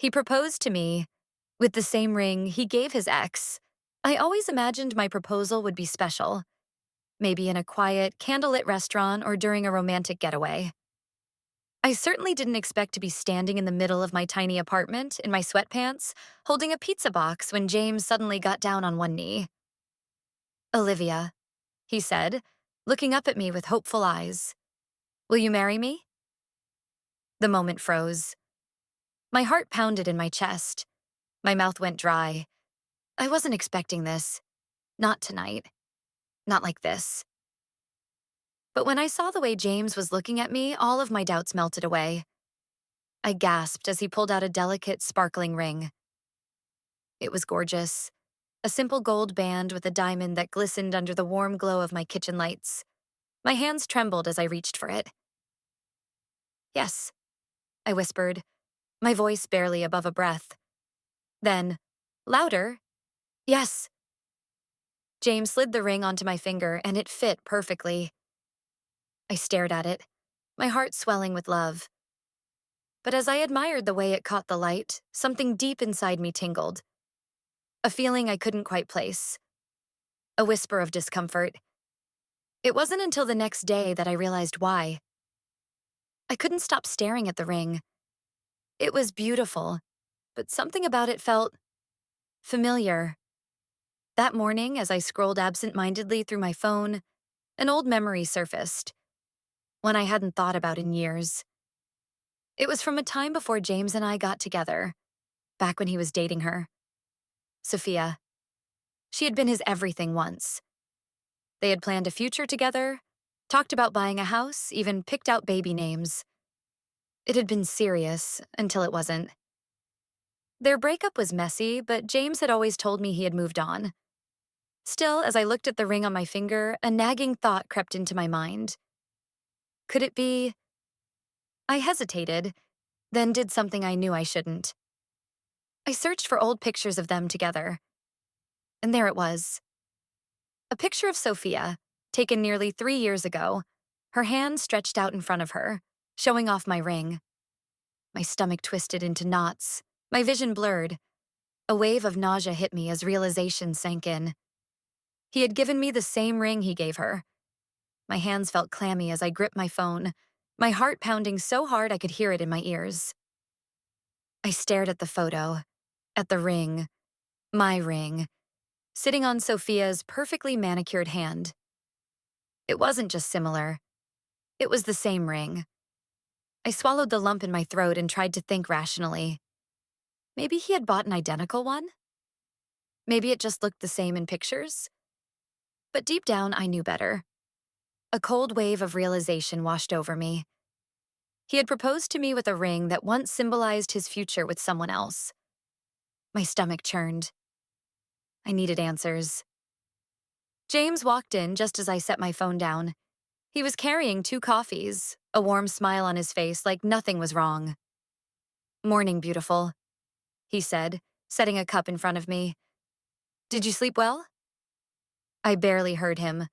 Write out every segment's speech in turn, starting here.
He proposed to me with the same ring he gave his ex. I always imagined my proposal would be special, maybe in a quiet, candlelit restaurant or during a romantic getaway. I certainly didn't expect to be standing in the middle of my tiny apartment in my sweatpants, holding a pizza box when James suddenly got down on one knee. "Olivia," he said, looking up at me with hopeful eyes, "will you marry me?" The moment froze. My heart pounded in my chest. My mouth went dry. I wasn't expecting this. Not tonight. Not like this. But when I saw the way James was looking at me, all of my doubts melted away. I gasped as he pulled out a delicate, sparkling ring. It was gorgeous. A simple gold band with a diamond that glistened under the warm glow of my kitchen lights. My hands trembled as I reached for it. "Yes," I whispered, my voice barely above a breath. Then, louder, "Yes." James slid the ring onto my finger, and it fit perfectly. I stared at it, my heart swelling with love. But as I admired the way it caught the light, something deep inside me tingled. A feeling I couldn't quite place. A whisper of discomfort. It wasn't until the next day that I realized why. I couldn't stop staring at the ring. It was beautiful, but something about it felt familiar. That morning, as I scrolled absent-mindedly through my phone, an old memory surfaced, one I hadn't thought about in years. It was from a time before James and I got together, back when he was dating her. Sophia. She had been his everything once. They had planned a future together, talked about buying a house, even picked out baby names. It had been serious until it wasn't. Their breakup was messy, but James had always told me he had moved on. Still, as I looked at the ring on my finger, a nagging thought crept into my mind. Could it be? I hesitated, then did something I knew I shouldn't. I searched for old pictures of them together. And there it was. A picture of Sophia, taken nearly 3 years ago, her hand stretched out in front of her, showing off my ring. My stomach twisted into knots, my vision blurred. A wave of nausea hit me as realization sank in. He had given me the same ring he gave her. My hands felt clammy as I gripped my phone, my heart pounding so hard I could hear it in my ears. I stared at the photo, at the ring, my ring, sitting on Sophia's perfectly manicured hand. It wasn't just similar. It was the same ring. I swallowed the lump in my throat and tried to think rationally. Maybe he had bought an identical one? Maybe it just looked the same in pictures? But deep down, I knew better. A cold wave of realization washed over me. He had proposed to me with a ring that once symbolized his future with someone else. My stomach churned. I needed answers. James walked in just as I set my phone down. He was carrying 2 coffees, a warm smile on his face like nothing was wrong. "Morning, beautiful," he said, setting a cup in front of me. "Did you sleep well?" I barely heard him.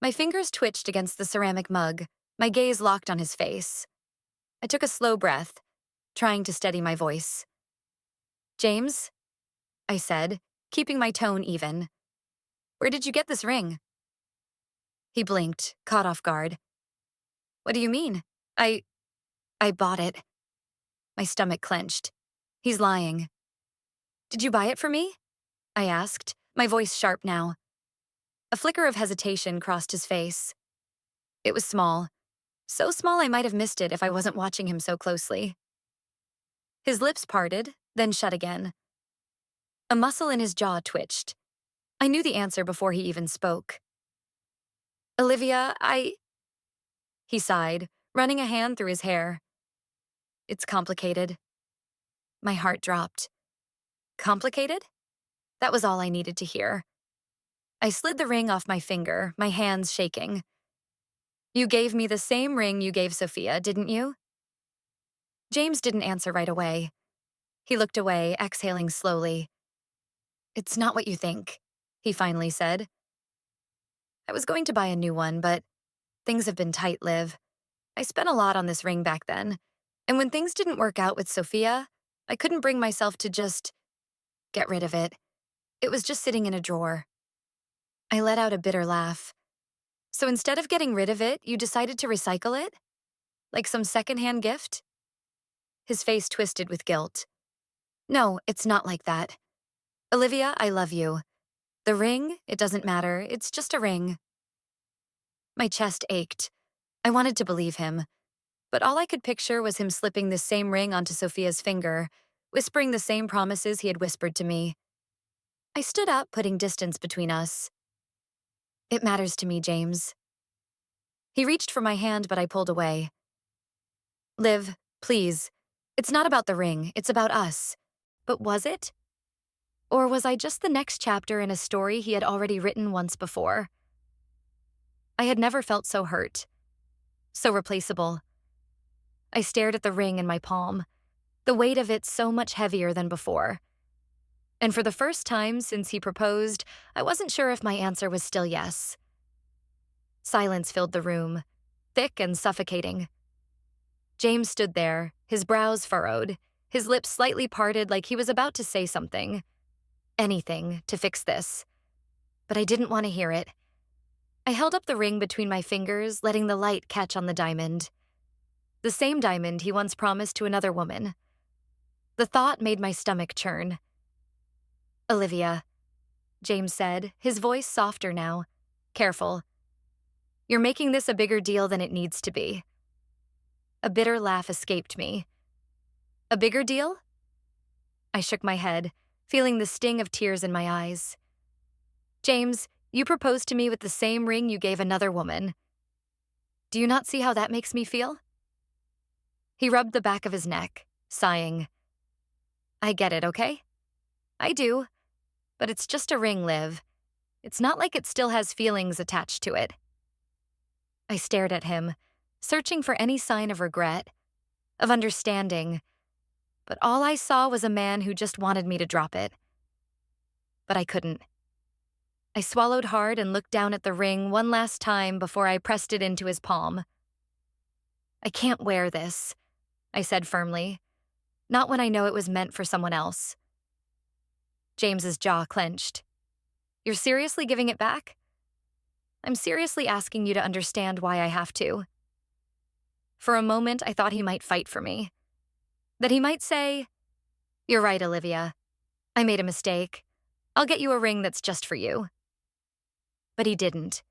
My fingers twitched against the ceramic mug, my gaze locked on his face. I took a slow breath, trying to steady my voice. "James," I said, keeping my tone even, "where did you get this ring?" He blinked, caught off guard. "What do you mean? I bought it." My stomach clenched. He's lying. "Did you buy it for me?" I asked, my voice sharp now. A flicker of hesitation crossed his face. It was small. So small I might have missed it if I wasn't watching him so closely. His lips parted, then shut again. A muscle in his jaw twitched. I knew the answer before he even spoke. "Olivia, He sighed, running a hand through his hair. "It's complicated." My heart dropped. Complicated? That was all I needed to hear. I slid the ring off my finger, my hands shaking. "You gave me the same ring you gave Sophia, didn't you?" James didn't answer right away. He looked away, exhaling slowly. "It's not what you think," he finally said. "I was going to buy a new one, but things have been tight, Liv. I spent a lot on this ring back then, and when things didn't work out with Sophia, I couldn't bring myself to just get rid of it. It was just sitting in a drawer. I let out a bitter laugh. So instead of getting rid of it, you decided to recycle it? Like some secondhand gift? His face twisted with guilt. No, it's not like that. Olivia, I love you. The ring, it doesn't matter. It's just a ring. My chest ached. I wanted to believe him. But all I could picture was him slipping the same ring onto Sophia's finger, whispering the same promises he had whispered to me. I stood up, putting distance between us. It matters to me, James. He reached for my hand, but I pulled away. Liv, please. It's not about the ring, it's about us. But was it? Or was I just the next chapter in a story he had already written once before? I had never felt so hurt, so replaceable. I stared at the ring in my palm, the weight of it so much heavier than before. And for the first time since he proposed, I wasn't sure if my answer was still yes. Silence filled the room, thick and suffocating. James stood there, his brows furrowed, his lips slightly parted like he was about to say something. Anything to fix this. But I didn't want to hear it. I held up the ring between my fingers, letting the light catch on the diamond. The same diamond he once promised to another woman. The thought made my stomach churn. Olivia, James said, his voice softer now. Careful. You're making this a bigger deal than it needs to be. A bitter laugh escaped me. A bigger deal? I shook my head, feeling the sting of tears in my eyes. James, you proposed to me with the same ring you gave another woman. Do you not see how that makes me feel? He rubbed the back of his neck, sighing. I get it, okay? I do. But it's just a ring, Liv. It's not like it still has feelings attached to it. I stared at him, searching for any sign of regret, of understanding. But all I saw was a man who just wanted me to drop it. But I couldn't. I swallowed hard and looked down at the ring one last time before I pressed it into his palm. I can't wear this, I said firmly. Not when I know it was meant for someone else. James's jaw clenched. You're seriously giving it back? I'm seriously asking you to understand why I have to. For a moment, I thought he might fight for me. That he might say, You're right, Olivia. I made a mistake. I'll get you a ring that's just for you. But he didn't.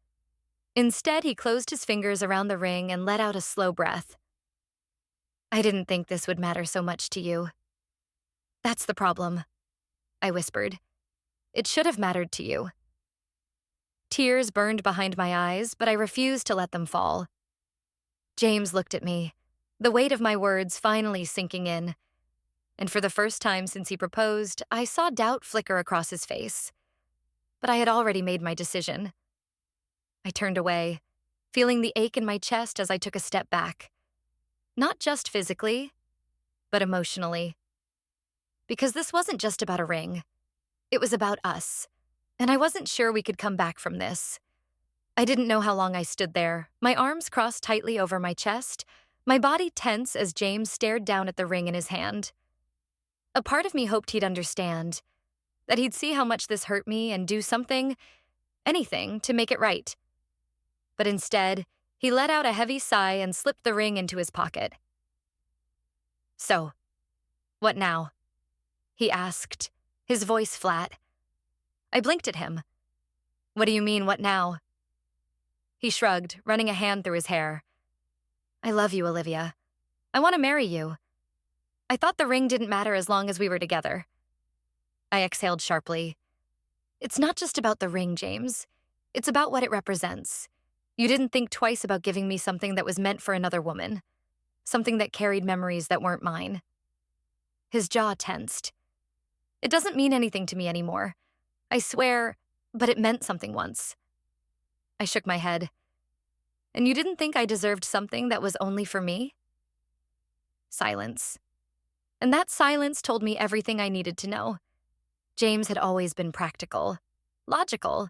Instead, he closed his fingers around the ring and let out a slow breath. I didn't think this would matter so much to you. That's the problem, I whispered. It should have mattered to you. Tears burned behind my eyes, but I refused to let them fall. James looked at me, the weight of my words finally sinking in. And for the first time since he proposed, I saw doubt flicker across his face. But I had already made my decision. I turned away, feeling the ache in my chest as I took a step back. Not just physically, but emotionally. Because this wasn't just about a ring. It was about us. And I wasn't sure we could come back from this. I didn't know how long I stood there, my arms crossed tightly over my chest, my body tense as James stared down at the ring in his hand. A part of me hoped he'd understand, that he'd see how much this hurt me and do something, anything, to make it right. But instead, he let out a heavy sigh and slipped the ring into his pocket. So, what now? He asked, his voice flat. I blinked at him. What do you mean, what now? He shrugged, running a hand through his hair. I love you, Olivia. I want to marry you. I thought the ring didn't matter as long as we were together. I exhaled sharply. It's not just about the ring, James. It's about what it represents. You didn't think twice about giving me something that was meant for another woman. Something that carried memories that weren't mine. His jaw tensed. It doesn't mean anything to me anymore. I swear, but it meant something once. I shook my head. And you didn't think I deserved something that was only for me? Silence. And that silence told me everything I needed to know. James had always been practical, logical.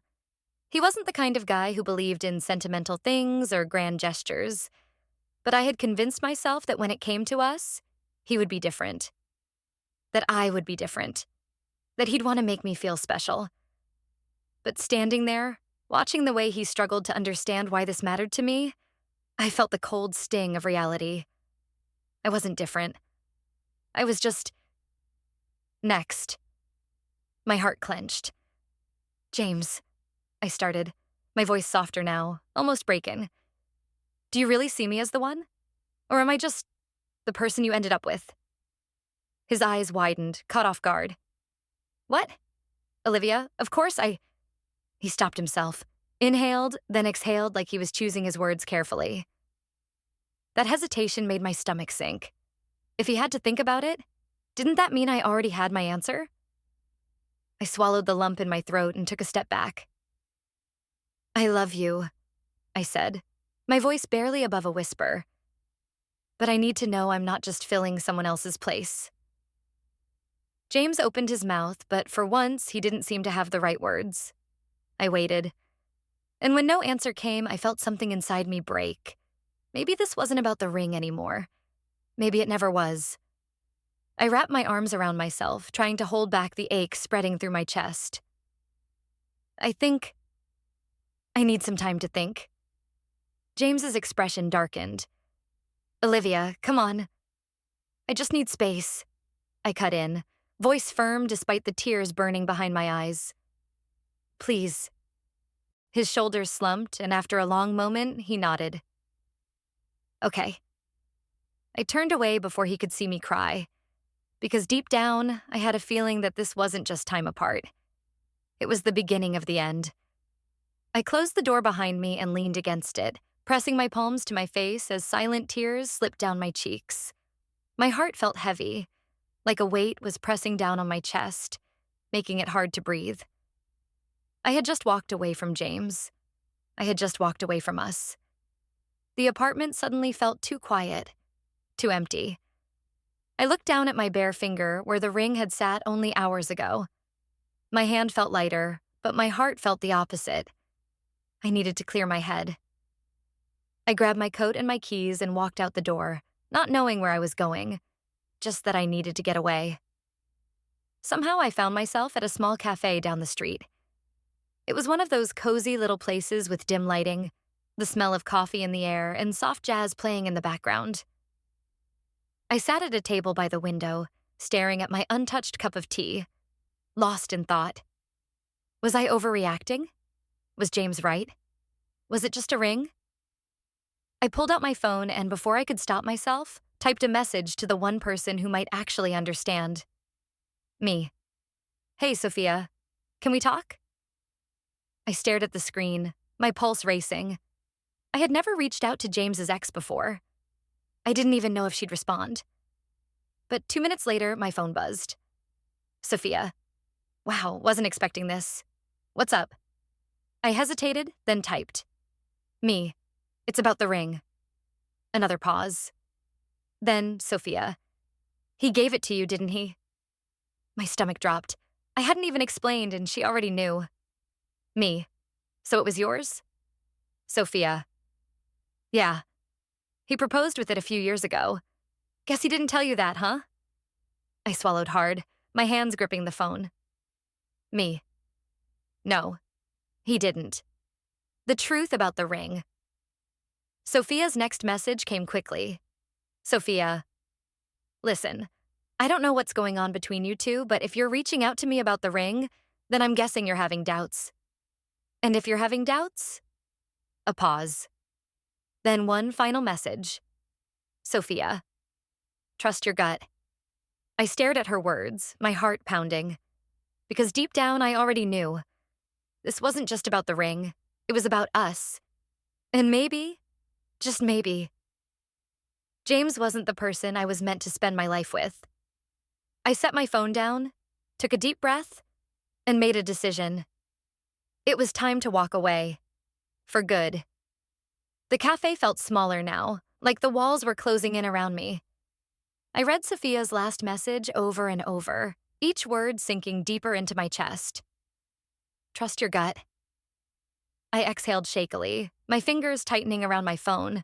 He wasn't the kind of guy who believed in sentimental things or grand gestures. But I had convinced myself that when it came to us, he would be different. that I would be different, that he'd want to make me feel special. But standing there, watching the way he struggled to understand why this mattered to me, I felt the cold sting of reality. I wasn't different. I was just next. My heart clenched. James, I started, my voice softer now, almost breaking. Do you really see me as the one? Or am I just the person you ended up with? His eyes widened, caught off guard. What? Olivia, of course He stopped himself, inhaled, then exhaled like he was choosing his words carefully. That hesitation made my stomach sink. If he had to think about it, didn't that mean I already had my answer? I swallowed the lump in my throat and took a step back. I love you, I said, my voice barely above a whisper. But I need to know I'm not just filling someone else's place. James opened his mouth, but for once, he didn't seem to have the right words. I waited. And when no answer came, I felt something inside me break. Maybe this wasn't about the ring anymore. Maybe it never was. I wrapped my arms around myself, trying to hold back the ache spreading through my chest. I think I need some time to think. James's expression darkened. Olivia, come on. I just need space. I cut in, voice firm despite the tears burning behind my eyes. Please. His shoulders slumped, and after a long moment, he nodded. Okay. I turned away before he could see me cry, because deep down, I had a feeling that this wasn't just time apart. It was the beginning of the end. I closed the door behind me and leaned against it, pressing my palms to my face as silent tears slipped down my cheeks. My heart felt heavy, like a weight was pressing down on my chest, making it hard to breathe. I had just walked away from James. I had just walked away from us. The apartment suddenly felt too quiet, too empty. I looked down at my bare finger where the ring had sat only hours ago. My hand felt lighter, but my heart felt the opposite. I needed to clear my head. I grabbed my coat and my keys and walked out the door, not knowing where I was going, just that I needed to get away. Somehow I found myself at a small cafe down the street. It was one of those cozy little places with dim lighting, the smell of coffee in the air, and soft jazz playing in the background. I sat at a table by the window, staring at my untouched cup of tea, lost in thought. Was I overreacting? Was James right? Was it just a ring? I pulled out my phone and before I could stop myself, typed a message to the one person who might actually understand. Me. Hey, Sophia. Can we talk? I stared at the screen, my pulse racing. I had never reached out to James's ex before. I didn't even know if she'd respond. But 2 minutes later, my phone buzzed. Sophia. Wow, wasn't expecting this. What's up? I hesitated, then typed. Me. It's about the ring. Another pause. Then, Sophia. He gave it to you, didn't he? My stomach dropped. I hadn't even explained, and she already knew. Me. So it was yours? Sophia. Yeah. He proposed with it a few years ago. Guess he didn't tell you that, huh? I swallowed hard, my hands gripping the phone. Me. No. He didn't. The truth about the ring. Sophia's next message came quickly. Sophia. Listen, I don't know what's going on between you two, but if you're reaching out to me about the ring, then I'm guessing you're having doubts. And if you're having doubts? A pause. Then one final message. Sophia. Trust your gut. I stared at her words, my heart pounding. Because deep down, I already knew. This wasn't just about the ring. It was about us. And maybe, just maybe, James wasn't the person I was meant to spend my life with. I set my phone down, took a deep breath, and made a decision. It was time to walk away. For good. The cafe felt smaller now, like the walls were closing in around me. I read Sophia's last message over and over, each word sinking deeper into my chest. Trust your gut. I exhaled shakily, my fingers tightening around my phone.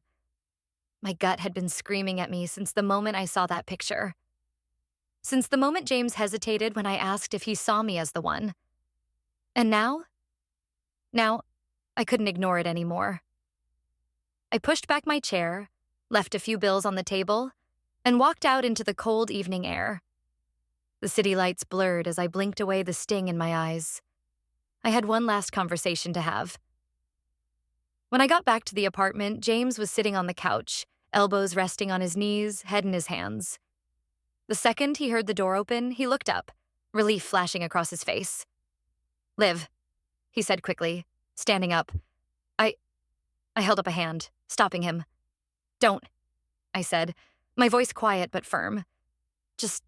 My gut had been screaming at me since the moment I saw that picture. since the moment James hesitated when I asked if he saw me as the one. And now, I couldn't ignore it anymore. I pushed back my chair, left a few bills on the table, and walked out into the cold evening air. The city lights blurred as I blinked away the sting in my eyes. I had one last conversation to have. When I got back to the apartment, James was sitting on the couch, elbows resting on his knees, head in his hands. The second he heard the door open, he looked up, relief flashing across his face. "Liv," he said quickly, standing up. I held up a hand, stopping him. "Don't," I said, my voice quiet but firm. "Just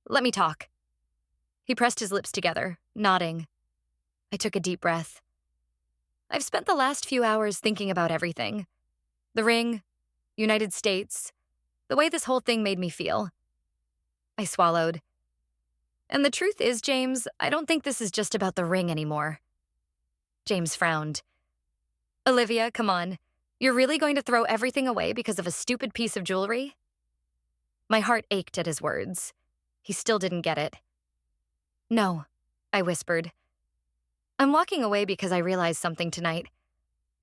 let me talk." He pressed his lips together, nodding. I took a deep breath. I've spent the last few hours thinking about everything. The ring, United States, the way this whole thing made me feel. I swallowed. And the truth is, James, I don't think this is just about the ring anymore. James frowned. "Olivia, come on. You're really going to throw everything away because of a stupid piece of jewelry?" My heart ached at his words. He still didn't get it. "No," I whispered. "I'm walking away because I realized something tonight.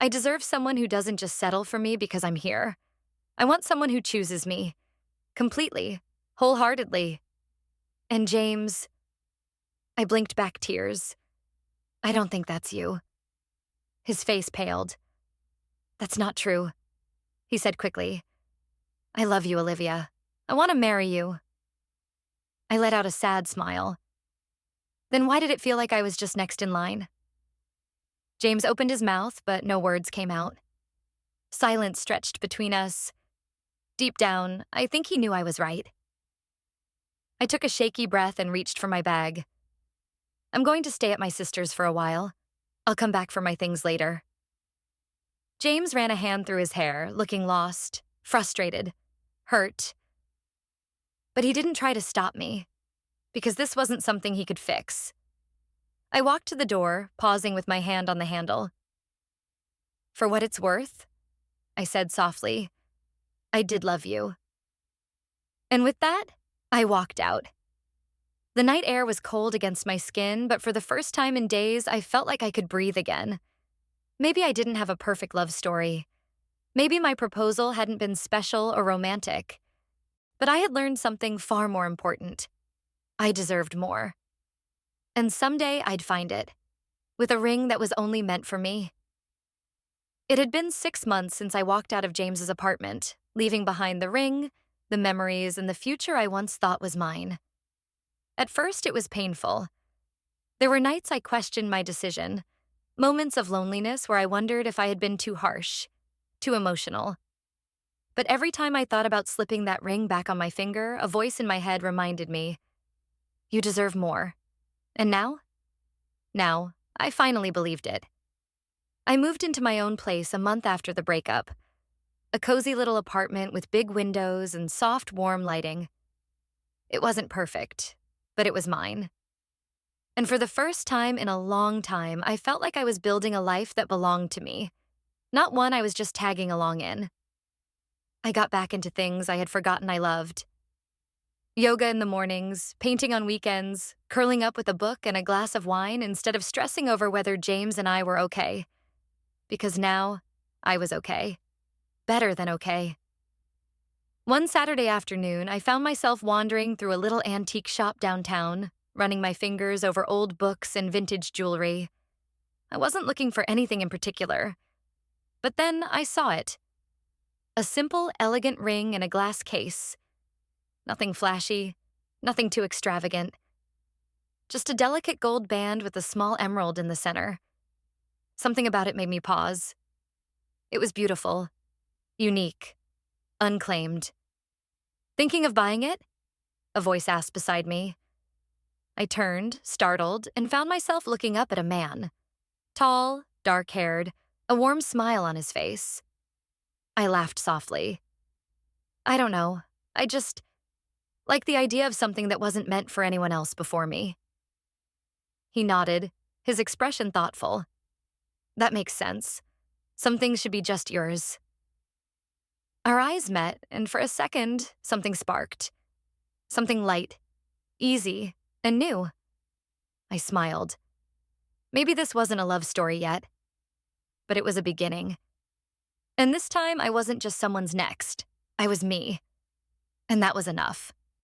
I deserve someone who doesn't just settle for me because I'm here. I want someone who chooses me. Completely. Wholeheartedly. And James..." I blinked back tears. "I don't think that's you." His face paled. "That's not true," he said quickly. "I love you, Olivia. I want to marry you." I let out a sad smile. Then why did it feel like I was just next in line? James opened his mouth, but no words came out. Silence stretched between us. Deep down, I think he knew I was right. I took a shaky breath and reached for my bag. "I'm going to stay at my sister's for a while. I'll come back for my things later." James ran a hand through his hair, looking lost, frustrated, hurt. But he didn't try to stop me, because this wasn't something he could fix. I walked to the door, pausing with my hand on the handle. "For what it's worth," I said softly, "I did love you." And with that, I walked out. The night air was cold against my skin, but for the first time in days, I felt like I could breathe again. Maybe I didn't have a perfect love story. Maybe my proposal hadn't been special or romantic. But I had learned something far more important. I deserved more. And someday I'd find it, with a ring that was only meant for me. It had been 6 months since I walked out of James's apartment, leaving behind the ring, the memories, and the future I once thought was mine. At first, it was painful. There were nights I questioned my decision, moments of loneliness where I wondered if I had been too harsh, too emotional. But every time I thought about slipping that ring back on my finger, a voice in my head reminded me, "You deserve more." And now? Now, I finally believed it. I moved into my own place a month after the breakup, a cozy little apartment with big windows and soft, warm lighting. It wasn't perfect, but it was mine. And for the first time in a long time, I felt like I was building a life that belonged to me, not one I was just tagging along in. I got back into things I had forgotten I loved. Yoga in the mornings, painting on weekends, curling up with a book and a glass of wine instead of stressing over whether James and I were okay. Because now, I was okay. Better than okay. One Saturday afternoon, I found myself wandering through a little antique shop downtown, running my fingers over old books and vintage jewelry. I wasn't looking for anything in particular. But then I saw it. A simple, elegant ring in a glass case. Nothing flashy, nothing too extravagant. Just a delicate gold band with a small emerald in the center. Something about it made me pause. It was beautiful, unique, unclaimed. "Thinking of buying it?" a voice asked beside me. I turned, startled, and found myself looking up at a man. Tall, dark-haired, a warm smile on his face. I laughed softly. "I don't know. I just like the idea of something that wasn't meant for anyone else before me." He nodded, his expression thoughtful. "That makes sense. Some things should be just yours." Our eyes met, and for a second, something sparked. Something light, easy, and new. I smiled. Maybe this wasn't a love story yet, but it was a beginning. And this time, I wasn't just someone's next. I was me. And that was enough.